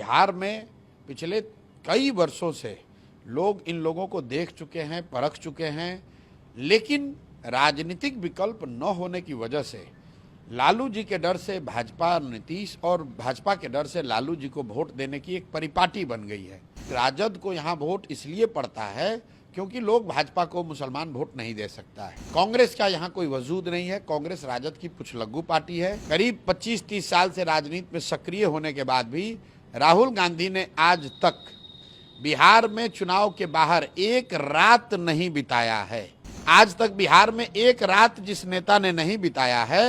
बिहार में पिछले कई वर्षों से लोग इन लोगों को देख चुके हैं, परख चुके हैं, लेकिन राजनीतिक विकल्प न होने की वजह से लालू जी के डर से भाजपा नीतीश और भाजपा के डर से लालू जी को वोट देने की एक परिपाटी बन गई है। राजद को यहाँ वोट इसलिए पड़ता है क्योंकि लोग भाजपा को मुसलमान वोट नहीं दे सकता है। कांग्रेस का यहाँ कोई वजूद नहीं है। कांग्रेस राजद की पुछलग्गू पार्टी है। करीब 25-30 साल से राजनीति में सक्रिय होने के बाद भी राहुल गांधी ने आज तक बिहार में चुनाव के बाहर एक रात नहीं बिताया है। आज तक बिहार में एक रात जिस नेता ने नहीं बिताया है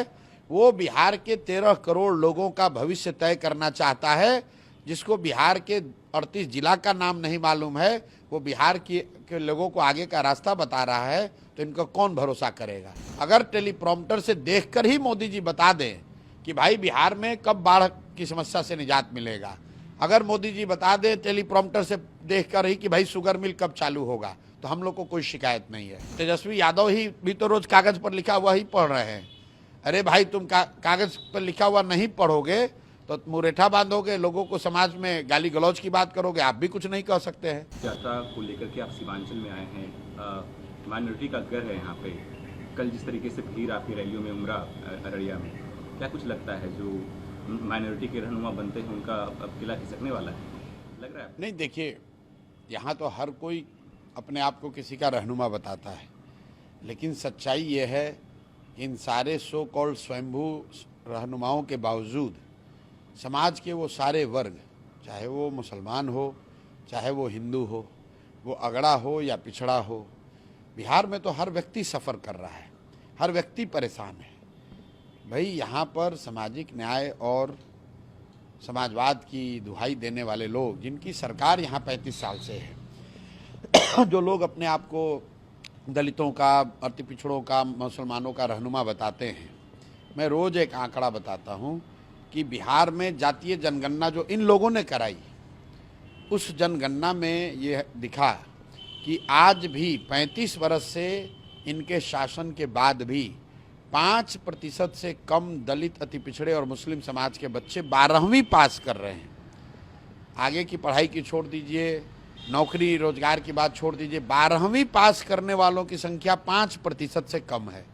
वो बिहार के 13 करोड़ लोगों का भविष्य तय करना चाहता है। जिसको बिहार के 38 जिला का नाम नहीं मालूम है, वो बिहार के लोगों को आगे का रास्ता बता रहा है, तो इनका कौन भरोसा करेगा। अगर टेलीप्रॉम्प्टर से देखकर ही मोदी जी बता दें कि भाई बिहार में कब बाढ़ की समस्या से निजात मिलेगा, अगर मोदी जी बता दें टेलीप्रॉम्प्टर से देखकर ही कि भाई शुगर मिल कब चालू होगा, तो हम लोग को कोई शिकायत नहीं है। तेजस्वी यादव ही भी तो रोज कागज पर लिखा हुआ ही पढ़ रहे हैं। अरे भाई तुम कागज पर लिखा हुआ नहीं पढ़ोगे तो मुरेठा बांधोगे, लोगों को समाज में गाली गलौज की बात करोगे, आप भी कुछ नहीं कर सकते हैं। यात्रा को लेकर के आप सीमांचल में आए हैं, माइनॉरिटी का घर है यहाँ पे। कल जिस तरीके से भीड़ आपकी रैलियों में उमड़ा अररिया में, क्या कुछ लगता है जो माइनॉरिटी के रहनुमा बनते हैं उनका अब किला खिसकने वाला है, लग रहा है? नहीं, देखिए यहाँ तो हर कोई अपने आप को किसी का रहनुमा बताता है, लेकिन सच्चाई ये है कि इन सारे सो कॉल्ड स्वयंभू रहनुमाओं के बावजूद समाज के वो सारे वर्ग, चाहे वो मुसलमान हो, चाहे वो हिंदू हो, वो अगड़ा हो या पिछड़ा हो, बिहार में तो हर व्यक्ति सफ़र कर रहा है, हर व्यक्ति परेशान है। भाई यहाँ पर सामाजिक न्याय और समाजवाद की दुहाई देने वाले लोग, जिनकी सरकार यहाँ 35 साल से है, जो लोग अपने आप को दलितों का, अति पिछड़ों का, मुसलमानों का रहनुमा बताते हैं, मैं रोज़ एक आंकड़ा बताता हूँ कि बिहार में जातीय जनगणना जो इन लोगों ने कराई, उस जनगणना में ये दिखा कि आज भी 35 वर्ष से इनके शासन के बाद भी 5% से कम दलित, अति पिछड़े और मुस्लिम समाज के बच्चे 12वीं पास कर रहे हैं। आगे की पढ़ाई की छोड़ दीजिए, नौकरी रोजगार की बात छोड़ दीजिए, 12वीं पास करने वालों की संख्या 5% से कम है।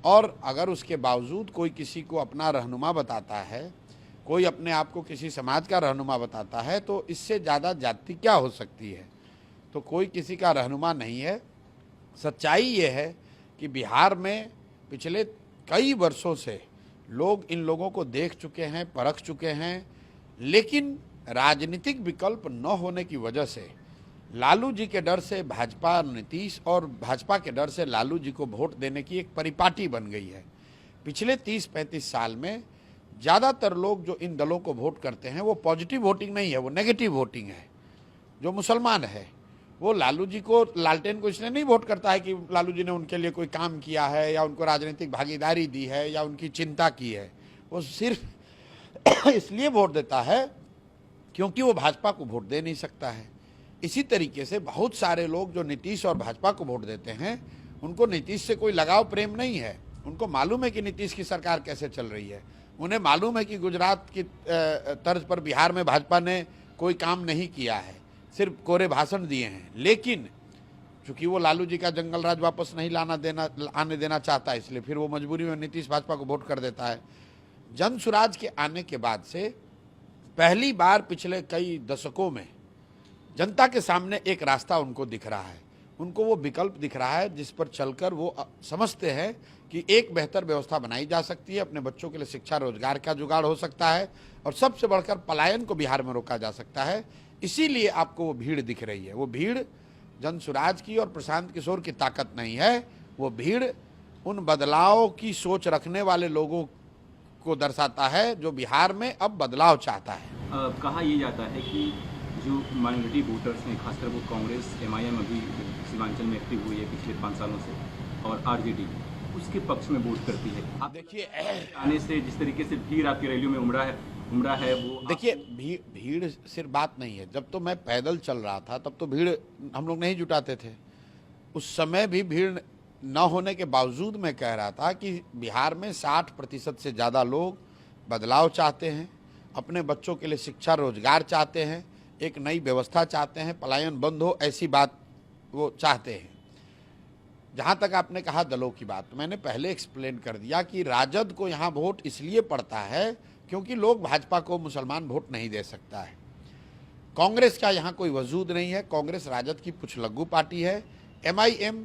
और अगर उसके बावजूद कोई किसी को अपना रहनुमा बताता है, कोई अपने आप को किसी समाज का रहनुमा बताता है, तो इससे ज़्यादा जाति क्या हो सकती है। तो कोई किसी का रहनुमा नहीं है। सच्चाई ये है कि बिहार में पिछले कई वर्षों से लोग इन लोगों को देख चुके हैं, परख चुके हैं, लेकिन राजनीतिक विकल्प न होने की वजह से लालू जी के डर से भाजपा नीतीश और भाजपा के डर से लालू जी को वोट देने की एक परिपाटी बन गई है। पिछले 30-35 साल में ज़्यादातर लोग जो इन दलों को वोट करते हैं वो पॉजिटिव वोटिंग नहीं है, वो नेगेटिव वोटिंग है। जो मुसलमान है वो लालू जी को, लालटेन को इसलिए नहीं वोट करता है कि लालू जी ने उनके लिए कोई काम किया है या उनको राजनीतिक भागीदारी दी है या उनकी चिंता की है। वो सिर्फ इसलिए वोट देता है क्योंकि वो भाजपा को वोट दे नहीं सकता है। इसी तरीके से बहुत सारे लोग जो नीतीश और भाजपा को वोट देते हैं, उनको नीतीश से कोई लगाव प्रेम नहीं है। उनको मालूम है कि नीतीश की सरकार कैसे चल रही है, उन्हें मालूम है कि गुजरात की तर्ज पर बिहार में भाजपा ने कोई काम नहीं किया है, सिर्फ कोरे भाषण दिए हैं। लेकिन चूंकि वो लालू जी का जंगल राज वापस नहीं आने देना चाहता है, इसलिए फिर वो मजबूरी में नीतीश भाजपा को वोट कर देता है। जन सुराज के आने के बाद से पहली बार पिछले कई दशकों में जनता के सामने एक रास्ता उनको दिख रहा है, उनको वो विकल्प दिख रहा है जिस पर चलकर वो समझते हैं कि एक बेहतर व्यवस्था बनाई जा सकती है, अपने बच्चों के लिए शिक्षा रोजगार का जुगाड़ हो सकता है और सबसे बढ़कर पलायन को बिहार में रोका जा सकता है। इसीलिए आपको वो भीड़ दिख रही है। वो भीड़ जन सुराज की और प्रशांत किशोर की ताकत नहीं है, वो भीड़ उन बदलाव की सोच रखने वाले लोगों को दर्शाता है जो बिहार में अब बदलाव चाहता है। कहा यह जाता है कि जो माइनॉरिटी वोटर्स हैं, खासकर वो कांग्रेस, MIM अभी सीमांचल में एक्टिव हुई है पिछले 5 सालों से, और RJD उसके पक्ष में वोट करती है। आप देखिए, आने से जिस तरीके से भीड़ आपकी रैलियों में उमड़ा है वो देखिए, भीड़ सिर्फ बात नहीं है। जब तो मैं पैदल चल रहा था तब तो भीड़ हम लोग नहीं जुटाते थे। उस समय भी भीड़ न होने के बावजूद मैं कह रहा था कि बिहार में 60% से ज़्यादा लोग बदलाव चाहते हैं अपने बच्चों के लिए शिक्षा रोजगार चाहते हैं, एक नई व्यवस्था चाहते हैं, पलायन बंद हो ऐसी बात वो चाहते हैं। जहाँ तक आपने कहा दलों की बात, मैंने पहले एक्सप्लेन कर दिया कि राजद को यहाँ वोट इसलिए पड़ता है क्योंकि लोग भाजपा को मुसलमान वोट नहीं दे सकता है। कांग्रेस का यहाँ कोई वजूद नहीं है। कांग्रेस राजद की पुछलग्गू पार्टी है। MIM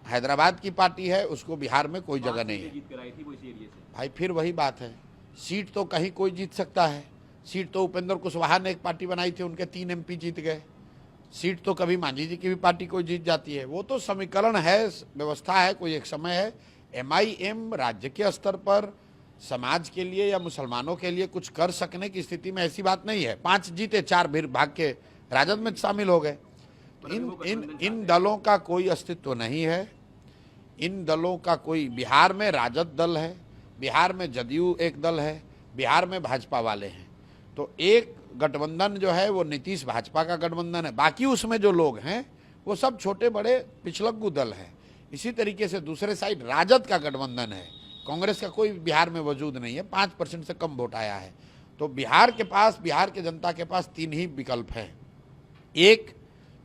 हैदराबाद की पार्टी है, उसको बिहार में कोई जगह नहीं है। भाई फिर वही बात है, सीट तो कहीं कोई जीत सकता है। सीट तो उपेंद्र कुशवाहा ने एक पार्टी बनाई थी, उनके 3 MP जीत गए। सीट तो कभी मांझी जी की भी पार्टी कोई जीत जाती है। वो तो समीकरण है, व्यवस्था है, कोई एक समय है। MIM राज्य के स्तर पर समाज के लिए या मुसलमानों के लिए कुछ कर सकने की स्थिति में ऐसी बात नहीं है। 5 जीते, 4 फिर भाग के राजद में शामिल हो गए। तो इन दलों का कोई अस्तित्व नहीं है। इन दलों का कोई, बिहार में राजद दल है, बिहार में जदयू एक दल है, बिहार में भाजपा वाले हैं। तो एक गठबंधन जो है वो नीतीश भाजपा का गठबंधन है, बाकी उसमें जो लोग हैं वो सब छोटे बड़े पिछलग्गू दल हैं। इसी तरीके से दूसरे साइड राजद का गठबंधन है। कांग्रेस का कोई बिहार में वजूद नहीं है, 5% से कम वोट आया है। तो बिहार के जनता के पास 3 ही विकल्प है। एक,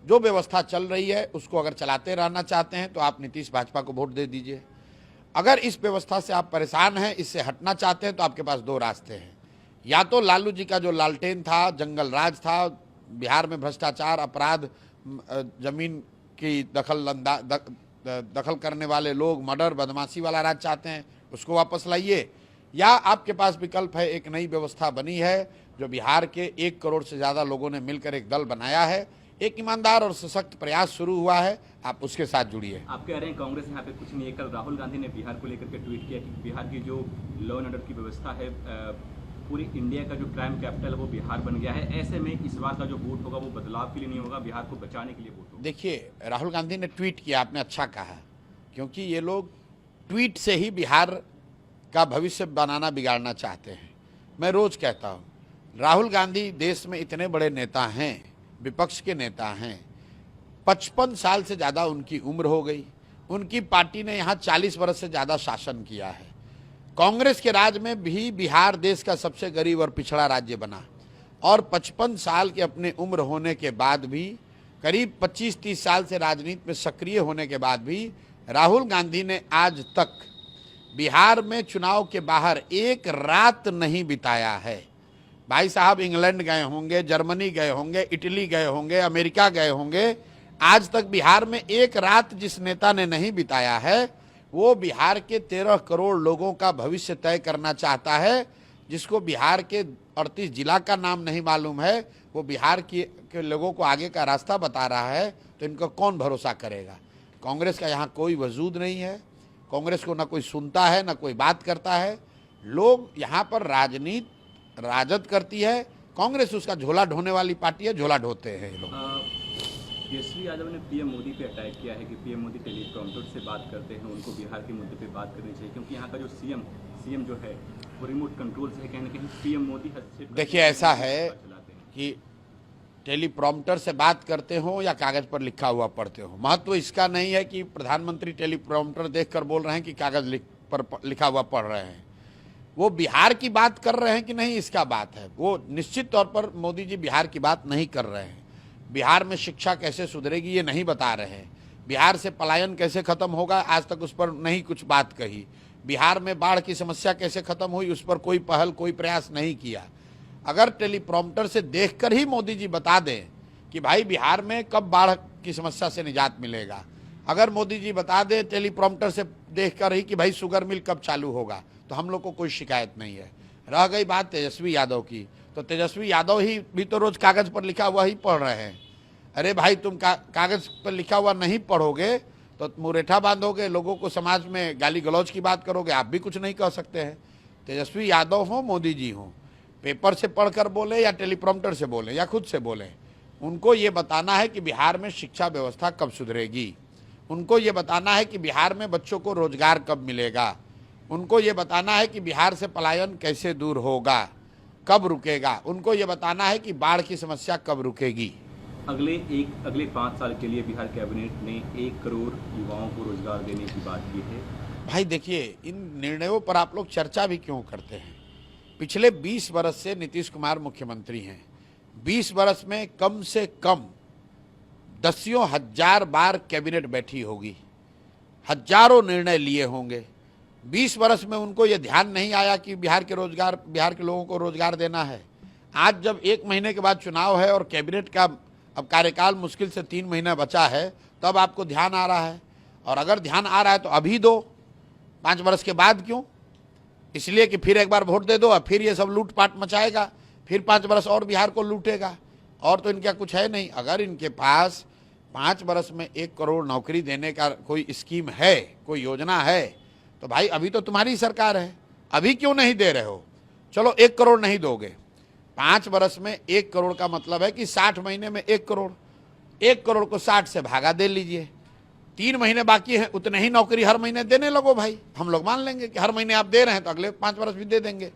जो व्यवस्था चल रही है उसको अगर चलाते रहना चाहते हैं तो आप नीतीश भाजपा को वोट दे दीजिए। अगर इस व्यवस्था से आप परेशान हैं, इससे हटना चाहते हैं, तो आपके पास 2 रास्ते हैं। या तो लालू जी का जो लालटेन था, जंगल राज था, बिहार में भ्रष्टाचार, अपराध, जमीन की दखल करने वाले लोग, मर्डर, बदमाशी वाला राज चाहते हैं, उसको वापस लाइए। या आपके पास विकल्प है, एक नई व्यवस्था बनी है जो बिहार के 1 करोड़ से ज़्यादा लोगों ने मिलकर एक दल बनाया है, एक ईमानदार और सशक्त प्रयास शुरू हुआ है, आप उसके साथ जुड़िए। आप कह रहे हैं कांग्रेस यहाँ पे कुछ नहीं है। कल राहुल गांधी ने बिहार को लेकर के ट्वीट किया कि बिहार की जो लॉ एंड ऑर्डर की व्यवस्था है, पूरी इंडिया का जो क्राइम कैपिटल है वो बिहार बन गया है। ऐसे में इस बार का जो वोट होगा वो बदलाव के लिए नहीं होगा, बिहार को बचाने के लिए वोट होगा। देखिए, राहुल गांधी ने ट्वीट किया, आपने अच्छा कहा, क्योंकि ये लोग ट्वीट से ही बिहार का भविष्य बनाना बिगाड़ना चाहते हैं। मैं रोज कहता हूँ, राहुल गांधी देश में इतने बड़े नेता हैं, विपक्ष के नेता हैं, 55 साल से ज़्यादा उनकी उम्र हो गई। उनकी पार्टी ने यहाँ 40 वर्ष से ज़्यादा शासन किया है। कांग्रेस के राज में भी बिहार देश का सबसे गरीब और पिछड़ा राज्य बना, और 55 साल के अपने उम्र होने के बाद भी, करीब 25-30 साल से राजनीति में सक्रिय होने के बाद भी, राहुल गांधी ने आज तक बिहार में चुनाव के बाहर एक रात नहीं बिताया है। भाई साहब इंग्लैंड गए होंगे, जर्मनी गए होंगे, इटली गए होंगे, अमेरिका गए होंगे, आज तक बिहार में एक रात जिस नेता ने नहीं बिताया है वो बिहार के 13 करोड़ लोगों का भविष्य तय करना चाहता है। जिसको बिहार के 38 जिला का नाम नहीं मालूम है, वो बिहार के लोगों को आगे का रास्ता बता रहा है, तो इनको कौन भरोसा करेगा। कांग्रेस का यहाँ कोई वजूद नहीं है। कांग्रेस को ना कोई सुनता है, ना कोई बात करता है। लोग यहाँ पर राजनीति राजद करती है, कांग्रेस उसका झोला ढोने वाली पार्टी है, झोला ढोते हैं ये लोग। तेजस्वी यादव ने पीएम मोदी पे अटैक किया है कि पीएम मोदी टेलीप्रॉम्प्टर से बात करते हैं, उनको बिहार के मुद्दे पे बात करनी चाहिए, क्योंकि यहाँ का जो सीएम जो है वो रिमोट कंट्रोल से कहीं ना कहीं पीएम मोदी हस्तक्षेप। देखिए, ऐसा है कि टेलीप्रॉम्प्टर से बात करते हो या कागज पर लिखा हुआ पढ़ते हो, महत्व इसका नहीं है कि प्रधानमंत्री टेलीप्रॉम्प्टर देखकर बोल रहे हैं कि कागज पर लिखा हुआ पढ़ रहे हैं। वो बिहार की बात कर रहे हैं कि नहीं, इसका बात है। वो निश्चित तौर पर मोदी जी बिहार की बात नहीं कर रहे हैं। बिहार में शिक्षा कैसे सुधरेगी ये नहीं बता रहे हैं। बिहार से पलायन कैसे खत्म होगा, आज तक उस पर नहीं कुछ बात कही। बिहार में बाढ़ की समस्या कैसे खत्म हुई, उस पर कोई पहल, कोई प्रयास नहीं किया। अगर टेलीप्रॉम्प्टर से देखकर ही मोदी जी बता दें कि भाई बिहार में कब बाढ़ की समस्या से निजात मिलेगा, अगर मोदी जी बता दें टेलीप्रॉम्प्टर से देखकर ही कि भाई शुगर मिल कब चालू होगा, तो हम लोग को कोई शिकायत नहीं है। रह गई बात तेजस्वी यादव की, तो तेजस्वी यादव ही भी तो रोज कागज पर लिखा हुआ ही पढ़ रहे हैं। अरे भाई, तुम कागज पर लिखा हुआ नहीं पढ़ोगे तो मुरेठा बांधोगे, लोगों को समाज में गाली गलौज की बात करोगे, आप भी कुछ नहीं कह सकते हैं। तेजस्वी यादव हो, मोदी जी हो, पेपर से पढ़कर बोले या टेलीप्रॉम्प्टर से बोले या खुद से बोले, उनको ये बताना है कि बिहार में शिक्षा व्यवस्था कब सुधरेगी, उनको ये बताना है कि बिहार में बच्चों को रोजगार कब मिलेगा, उनको ये बताना है कि बिहार से पलायन कैसे दूर होगा, कब रुकेगा, उनको ये बताना है कि बाढ़ की समस्या कब रुकेगी। अगले 5 साल के लिए बिहार कैबिनेट ने 1 करोड़ युवाओं को रोजगार देने की बात की है। भाई देखिए, इन निर्णयों पर आप लोग चर्चा भी क्यों करते हैं? पिछले 20 बरस से नीतीश कुमार मुख्यमंत्री हैं। 20 बरस में कम से कम दसियों हजार बार कैबिनेट बैठी होगी, हजारों निर्णय लिए होंगे। 20 बरस में उनको ये ध्यान नहीं आया कि बिहार के लोगों को रोजगार देना है। आज जब 1 महीने के बाद चुनाव है और कैबिनेट का अब कार्यकाल मुश्किल से 3 महीना बचा है, तब आपको ध्यान आ रहा है। और अगर ध्यान आ रहा है तो अभी दो, 5 बरस के बाद क्यों? इसलिए कि फिर एक बार वोट दे दो और फिर ये सब लूटपाट मचाएगा, फिर 5 बरस और बिहार को लूटेगा। और तो इनका कुछ है नहीं। अगर इनके पास 5 बरस में 1 करोड़ नौकरी देने का कोई स्कीम है, कोई योजना है, तो भाई अभी तो तुम्हारी सरकार है, अभी क्यों नहीं दे रहे हो? चलो 1 करोड़ नहीं दोगे, 5 बरस में 1 करोड़ का मतलब है कि 60 महीने में 1 करोड़। 1 करोड़ को 60 से भागा दे लीजिए, 3 महीने बाकी हैं, उतने ही नौकरी हर महीने देने लगो भाई। हम लोग मान लेंगे कि हर महीने आप दे रहे हैं तो अगले 5 बरस भी दे देंगे।